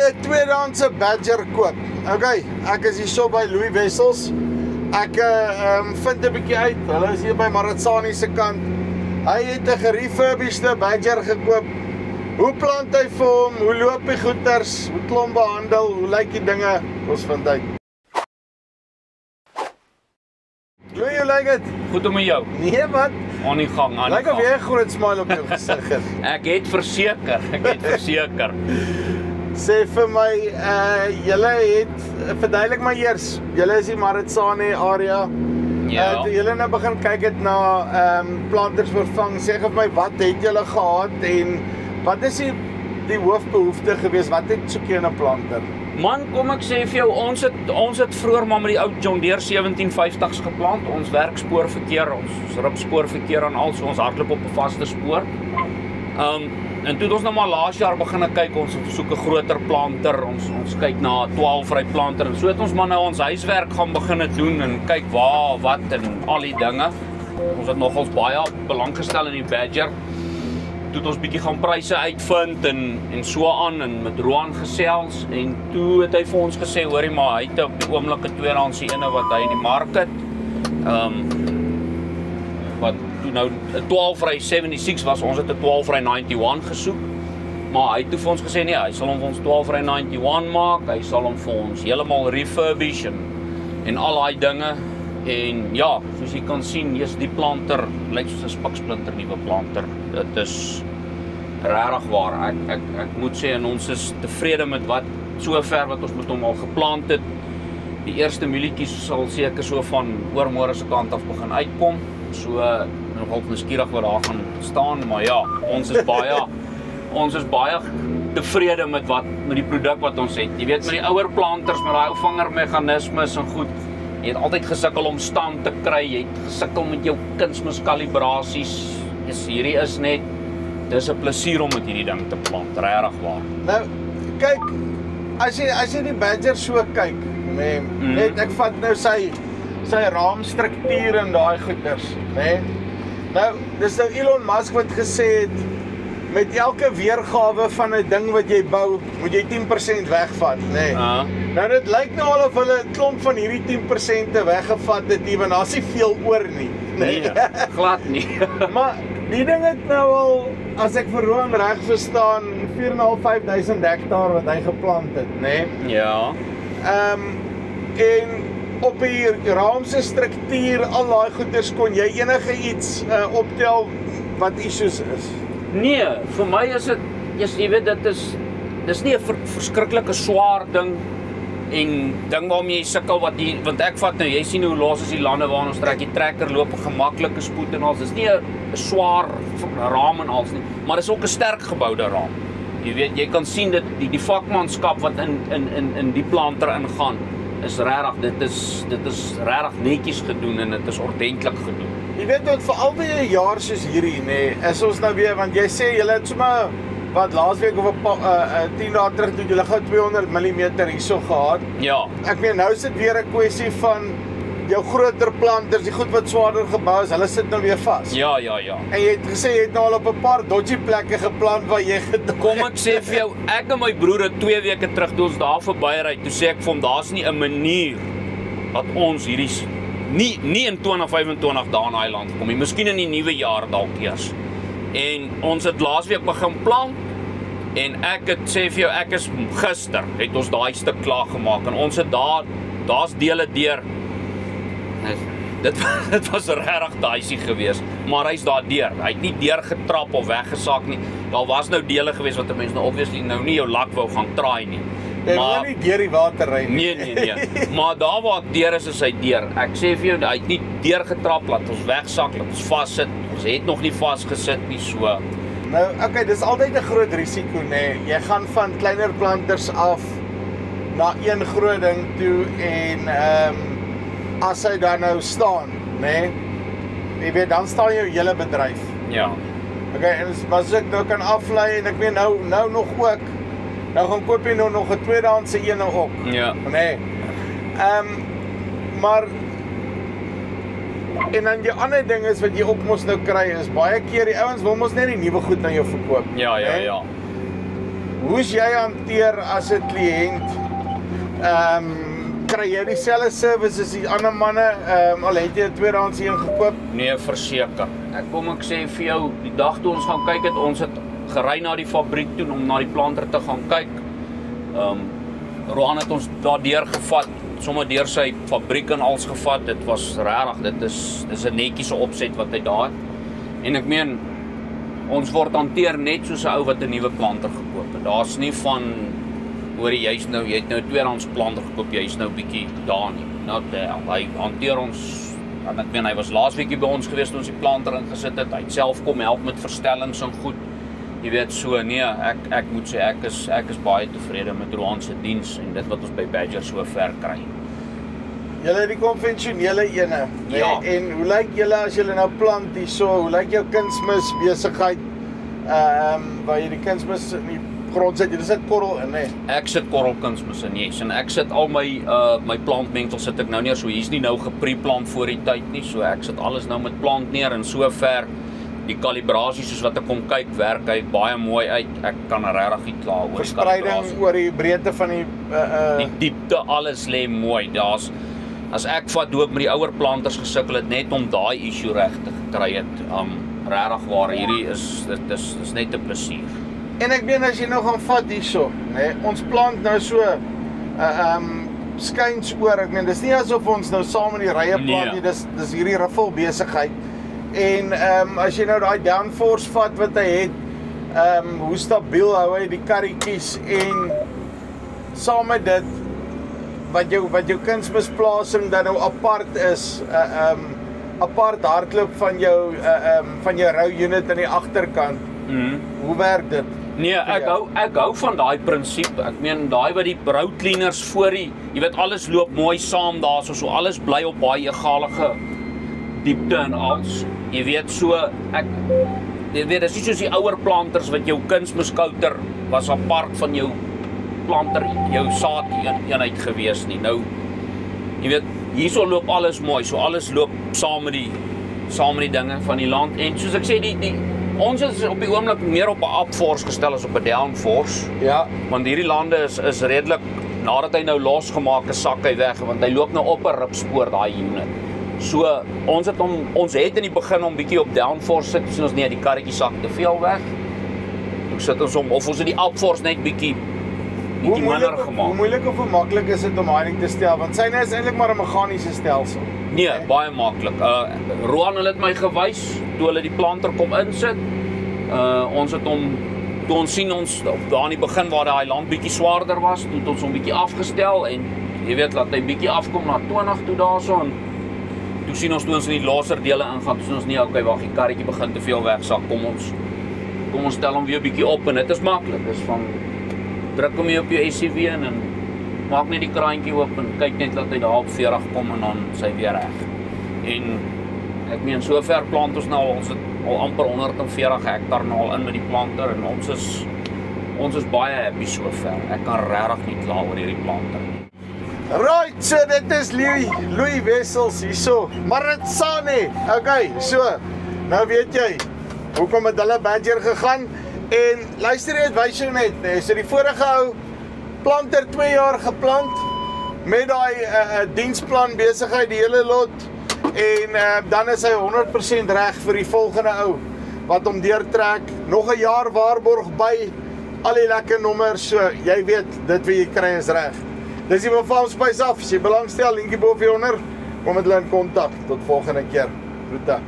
'n tweedehandse Badger koop. Okay, ek is hier so by Louis Wessels. Ek vind 'n bietjie uit. Hulle is hier by Maratsani se kant. Hy het 'n gerefurbished Badger gekoop. Hoe plant hy vir hom? Hoe loop die goeders? Hoe klomp behandel? Hoe lyk die dinge? Ons vind uit. Louis, hoe lyk dit? Goed om met jou. Nee, wat? Aan die gang, aan die Lyk of gang. jy 'n groot smile op jou gesig het. Ek het verseker. Sê vir my, julle het, verduidelik my eers, julle is die Maratsani area. Ja. Toe julle nou begin kyk het na planters vervang, sê vir my, wat het julle gehad en wat is die hoofbehoefte gewees? Wat het soek jy in 'n planter? Man, kom ek sê vir jou, ons het vroeër maar met die ou John Deere 1750s geplant. Ons werk spoorverkeer, ons rip spoorverkeer aan al, so ons hardloop op 'n vaste spoor. En toe het ons nou maar laas jaar begin kyk, ons soek 'n groter planter, ons kyk na 'n 12-ry planter, en so het ons maar nou ons huiswerk gaan begin doen, en kyk waar, wat, en al die dinge. Ons het nogals baie belang gestel in die Badger. Toe het ons bietjie gaan pryse uitvind, en so aan, en met Roan gesels, en toe het hy vir ons gesê, hoorie maar, hy het op die oomblik 'n tweedehandse ene wat hy in die mark het. Wat toe nou 'n 12-ry 76 was, ons het 'n 12-ry 91 gesoek. Maar hy het toe vir ons gesê, nee, hy sal hom vir ons 12-ry 91 maak, hy sal hom vir ons heeltemal refurbish en al daai dinge. En ja, soos jy kan sien, die planter lyk soos 'n spiksplinter nuwe planter. Dit is regtig waar. Ek moet sê, en ons is tevrede met wat sover wat ons met hom al geplant het. Die eerste mielietjies sal seker so van oormôre se kant af begin uitkom. So nogal nuuskierig wat daar gaan staan, maar ja, ons is baie tevrede met die produk wat ons het. Jy weet, met die ouer planters met daai ou vingermeganismes en goed, jy het altyd gesukkel om stand te kry, jy het gesukkel met jou kunsmiskalibrasies. Hierdie is net, dis 'n plesier om met hierdie ding te plant, regtig waar. Nou, kyk, as jy die Badger so kyk, nee, net ek vat nou sy raamstruktuur en daai goeders, nee. Nou, dis nou Elon Musk wat gesê het, met elke weergawe van 'n ding wat jy bou, moet jy 10% wegvat, nee. Nou dit lyk nou al of hulle 'n klomp van hierdie 10% weggevat het, want daar's nie veel oor nie. Nee, glad nie. Maar die ding het nou al, as ek vir Roan reg verstaan, 4.500 hektaar wat hy geplant het, nee. Ja. En op die raamse struktuur, al daai goeders, kon jy enige iets optel wat issues is? Nee, vir my is dit, jy weet, dis nie 'n verskriklike swaar ding en ding waarmee jy sukkel want ek vat nou, jy sien hoe los is die lande waarin ons trek, die trekker loop 'n gemaklike spoed en alles. Dis nie 'n swaar raam en alles nie, maar dis ook 'n sterk geboude raam. Jy weet, jy kan sien dit die vakmanskap wat in die planter ingaan is regtig, dit is regtig netjies gedoen en dit is ordentlik gedoen. Jy weet wat, vir al die jaar soos hierdie, nee, is ons nou weer, want jy sê julle het sommer wat laasweek of 10 dae terug toe julle gou 200 mm hierso gehad. Ja. Ek meen, nou is dit weer 'n kwessie van jou groter planters, die goed wat swaarder gebou is, hulle sit nou weer vas. Ja. En jy het gesê jy het nou al op 'n paar dodgy plekke geplant waar jy Kom ek sê vir jou, ek en my broer het 2 weke terug toe ons daar verbyry, toe sê ek vir hom, daar's nie 'n manier dat ons hierdie nie in 2025 daar in daai land kom nie, miskien in die nuwe jaar dalk eers. En ons het laasweek begin plant en ek het sê vir jou, ek is gister het ons daai stuk klaar gemaak en ons het daar's dele deur. Dit was regtig dicey geweest, maar hy's daar deur. Hy het nie deurgetrap of weggesak nie. Daar was nou dele geweest wat 'n mens nou obviously nou nie jou lak wou gaan traai nie. Maar nie deur die water ry nie. Nee. Maar daar waar ek deur is hy deur. Ek sê vir jou, hy het nie deurgetrap, laat ons wegsak, laat ons vassit. Ons het nog nie vasgesit nie, so. Nou, okay, dis altyd 'n groot risiko, nê. Jy gaan van kleiner planters af na een groot ding toe en as hy daar nou staan, nê. Jy weet, dan staan jou hele bedryf. Ja. Okay, en as ek nou kan aflei en ek weet nou nog ook, nou gaan koop jy nou nog 'n tweedehandse ene op. Ja. Nee. Maar en dan die ander ding is wat jy ook mos nou kry is baie keer die ouens wil mos net die nuwe goed aan jou verkoop. Ja. Hoe's jy hanteer as 'n kliënt? Kry jy dieselfde service as die ander manne, al het jy 'n tweedehands een gekoop? Nee, verseker. Ek sê vir jou, die dag toe ons gaan kyk het, ons het gery na die fabriek toe om na die planter te gaan kyk. Roan het ons daardeur gevat, sommer deur sy fabriek en als gevat. Dit was regtig, dit is 'n netjiese opset wat hy daar het. En ek meen, ons word hanteer net soos 'n ou wat 'n nuwe planter gekoop het. Daar's nie van hoor jy het nou 'n tweedehands planter gekoop, jy's nou bietjie daar nie. Nou hy hanteer ons, en ek meen hy was laasweekie by ons gewees toe ons die planter ingesit het. Hy het self kom help met verstellings en goed. Jy weet so, nee, ek moet sê ek is baie tevrede met Roan se diens en dit wat ons by Badger so ver kry. Julle het die konvensionele ene. Ja. En hoe lyk julle as julle nou plant hierso? Hoe lyk jou kunsmis besigheid? Waar jy die kunsmis in die grond sit, jy sit korrel in, hè? Ek sit korrelkunsmis in, yes, en ek sit al my plantmengsel sit ek nou neer, so hier's nie nou gepreplant voor die tyd nie, so ek sit alles nou met plant neer en so ver die kalibrasie soos wat ek kom kyk, werk hy baie mooi uit. Ek kan regtig nie kla oor die verspreiding oor die breedte van die diepte, alles lê mooi. As ek vat doop met die ouer planters gesukkel het net om daai issue reg te gekry het. Regtig waar, hierdie is net 'n plesier. En ek meen as jy nou gaan vat hierso, né? Ons plant nou so skuins oor. Ek meen dis nie asof ons nou saam in die rye plant nie. Dis hierdie riffel besigheid. En as jy nou daai downforce vat wat hy het, hoe stabiel hou hy die karretjies en saam met dit wat jou kunsmisplasing dan nou apart is, apart hardloop van jou rou unit aan die agterkant. Hoe werk dit? Nee, ek hou van daai prinsip. Ek meen daai wat die rou cleaners voor jy weet alles loop mooi saam daarso, so alles bly op baie egalige diepte en als. Jy weet so jy weet dis nie soos die ouer planters wat jou kunsmiskouter was apart van jou planter, jou saad eenheid gewees nie. Nou jy weet hierso loop alles mooi, so alles loop saam met die dinge van die land en soos ek sê ons is op die oomblik meer op 'n upforce gestel as op 'n downforce. Ja, want hierdie lande is redelik nadat hy nou losgemaak is, sak hy weg want hy loop nou op 'n ripspoor daai unit. So ons het in die begin om bietjie op downforce sit, sien ons nie die karretjie sak te veel weg. Ek sit ons of ons het die upforce net bietjie minder gemaak. Hoe moeilik of hoe maklik is dit om hierdie te stel want syne is eintlik maar 'n meganiese stelsel. Nee, baie maklik. Roan het my gewys toe hulle die planter kom insit. Ons het hom toe ons sien ons daar in die begin waar daai land bietjie swaarder was, toe het ons hom bietjie afgestel en jy weet laat hy bietjie afkom na 20 toe daarso en toe sien ons toe ons in die laaser dele ingaan, toe sien ons nie okay wag, die karretjie begin te veel wegsak. Kom ons stel hom weer bietjie op en dit is maklik. Dis van druk hom hier op jou SUV en maak net die kraantjie oop en kyk net dat hy daar op 40 kom en dan sy weer reg. En ek meen sover plant ons nou ons het al amper 140 hektar nou al in met die planter en ons is baie happy sover. Ek kan regtig nie kla oor hierdie planter nie. Right, so dit is Louis Wessels hierso. Maritsane. Okay, so nou weet jy hoekom het hulle Badger gegaan en luister net, wys jou net, so die vorige ou planter 2 jaar geplant met daai diensplan besigheid die hele lot en dan is hy 100% reg vir die volgende ou wat hom deurtrek, nog 'n jaar waarborg by al die lekker nommers, so jy weet dit wat jy kry is reg. Dis die Farm Spice af, as jy belangstel, linkie bo hieronder, kom met hulle in kontak. Tot volgende keer. Groete.